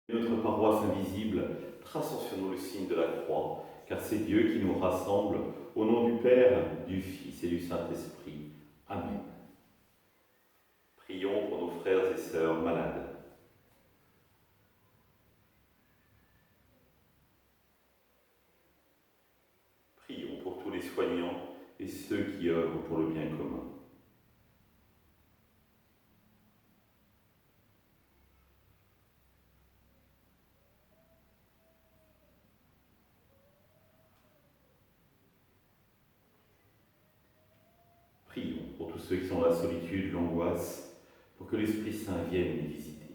Notre paroisse invisible, traçons sur nous le signe de la croix, car c'est Dieu qui nous rassemble, au nom du Père, du Fils et du Saint-Esprit. Amen. Prions pour nos frères et sœurs malades. Prions pour tous les soignants et ceux qui œuvrent pour le bien commun. Prions pour tous ceux qui sont dans la solitude, l'angoisse, pour que l'Esprit Saint vienne les visiter.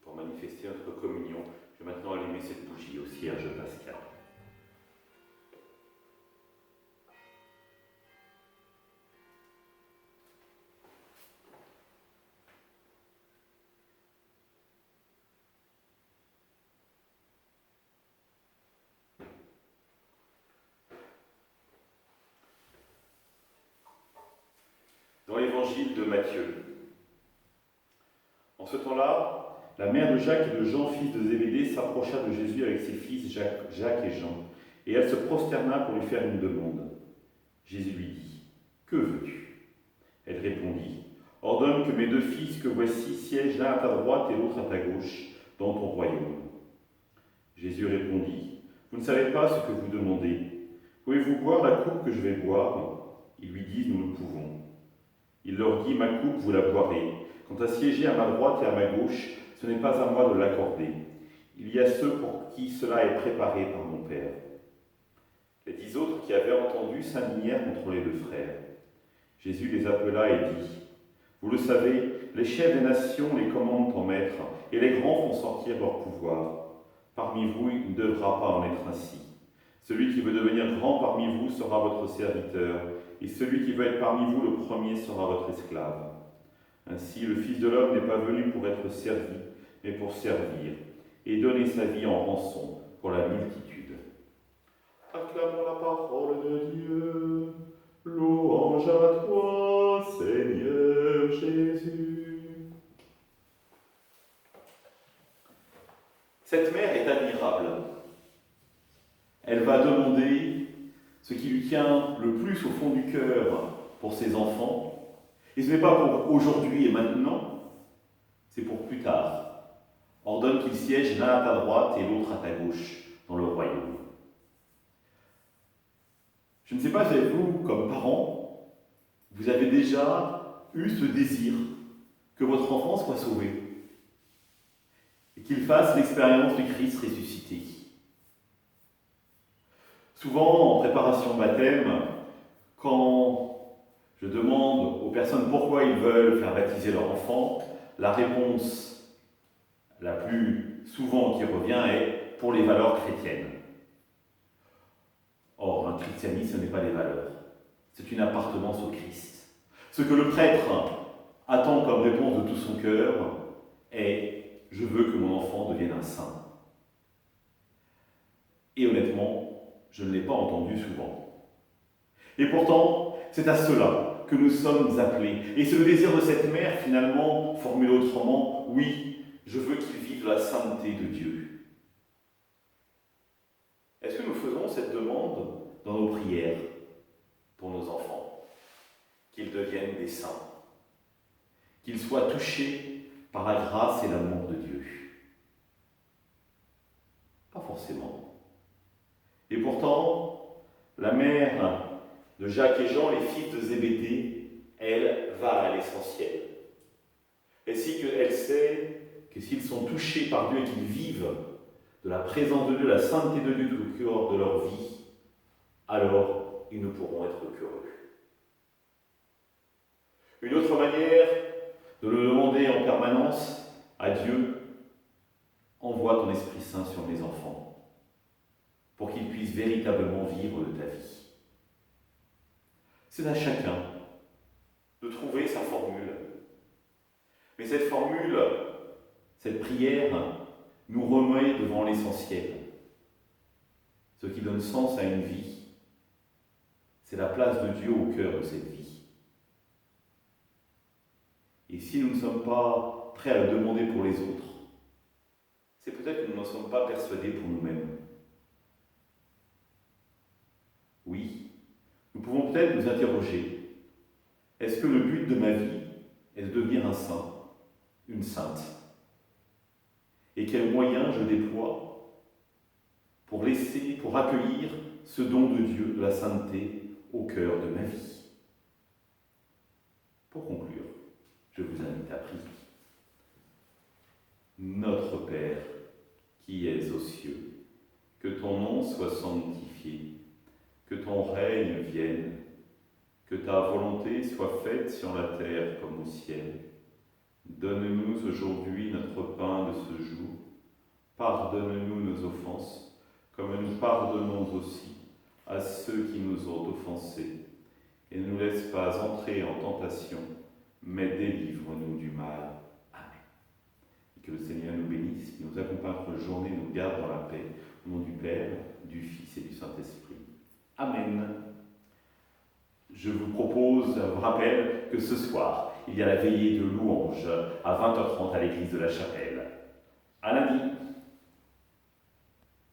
Pour manifester notre communion, je vais maintenant allumer cette bougie au cierge pascal. Dans l'évangile de Matthieu. En ce temps-là, la mère de Jacques et de Jean, fils de Zébédée, s'approcha de Jésus avec ses fils Jacques et Jean, et elle se prosterna pour lui faire une demande. Jésus lui dit : « Que veux-tu ? » Elle répondit : « Ordonne que mes deux fils que voici siègent l'un à ta droite et l'autre à ta gauche, dans ton royaume. » Jésus répondit : « Vous ne savez pas ce que vous demandez. Pouvez-vous boire la coupe que je vais boire ? » Ils lui disent : « Nous le pouvons. » Il leur dit : « Ma coupe, vous la boirez. Quant à siéger à ma droite et à ma gauche, ce n'est pas à moi de l'accorder. Il y a ceux pour qui cela est préparé par mon Père. » Les 10 autres qui avaient entendu s'indignèrent contre les deux frères. Jésus les appela et dit : « Vous le savez, les chefs des nations les commandent en maître, et les grands font sortir leur pouvoir. Parmi vous, il ne devra pas en être ainsi. Celui qui veut devenir grand parmi vous sera votre serviteur, et celui qui veut être parmi vous le premier sera votre esclave. Ainsi, le Fils de l'homme n'est pas venu pour être servi, mais pour servir, et donner sa vie en rançon pour la multitude. » Acclamons la parole de Dieu. Louange à toi, Seigneur Jésus. Cette mère est admirable. Elle va demander ce qui lui tient le plus au fond du cœur pour ses enfants. Et ce n'est pas pour aujourd'hui et maintenant, c'est pour plus tard. Ordonne qu'ils siègent l'un à ta droite et l'autre à ta gauche dans le royaume. Je ne sais pas si vous, comme parents, vous avez déjà eu ce désir que votre enfant soit sauvé et qu'il fasse l'expérience du Christ ressuscité. Souvent, en préparation de baptême, quand je demande aux personnes pourquoi ils veulent faire baptiser leur enfant, la réponse la plus souvent qui revient est « pour les valeurs chrétiennes ». Or, un christianisme, ce n'est pas des valeurs, c'est une appartenance au Christ. Ce que le prêtre attend comme réponse de tout son cœur est « je veux que mon enfant devienne un saint ». Et honnêtement, je ne l'ai pas entendu souvent. Et pourtant, c'est à cela que nous sommes appelés. Et c'est le désir de cette mère, finalement, formulé autrement, oui, je veux qu'il vive la sainteté de Dieu. Est-ce que nous faisons cette demande dans nos prières pour nos enfants? Qu'ils deviennent des saints, qu'ils soient touchés par la grâce et l'amour de Dieu? Pas forcément. Et pourtant, la mère de Jacques et Jean, les fils de Zébédée, elle va à l'essentiel. Elle sait que s'ils sont touchés par Dieu et qu'ils vivent de la présence de Dieu, la sainteté de Dieu tout au cœur de leur vie, alors ils ne pourront être qu'heureux. Une autre manière de le demander en permanence à Dieu: envoie ton Esprit Saint sur mes enfants, pour qu'ils puissent véritablement vivre de ta vie. C'est à chacun de trouver sa formule. Mais cette formule, cette prière, nous remet devant l'essentiel. Ce qui donne sens à une vie, c'est la place de Dieu au cœur de cette vie. Et si nous ne sommes pas prêts à le demander pour les autres, c'est peut-être que nous n'en sommes pas persuadés pour nous-mêmes. Oui, nous pouvons peut-être nous interroger. Est-ce que le but de ma vie est de devenir un saint, une sainte? Et quels moyens je déploie pour accueillir ce don de Dieu, de la sainteté, au cœur de ma vie? Pour conclure, je vous invite à prier. Notre Père, qui es aux cieux, que ton nom soit sanctifié, que ton règne vienne, que ta volonté soit faite sur la terre comme au ciel. Donne-nous aujourd'hui notre pain de ce jour. Pardonne-nous nos offenses, comme nous pardonnons aussi à ceux qui nous ont offensés. Et ne nous laisse pas entrer en tentation, mais délivre-nous du mal. Amen. Et que le Seigneur nous bénisse, qu'il nous accompagne notre journée, nous garde dans la paix. Au nom du Père, du Fils et du Saint-Esprit. Amen. Je vous rappelle que ce soir, il y a la veillée de louange à 20h30 à l'église de la Chapelle. À lundi.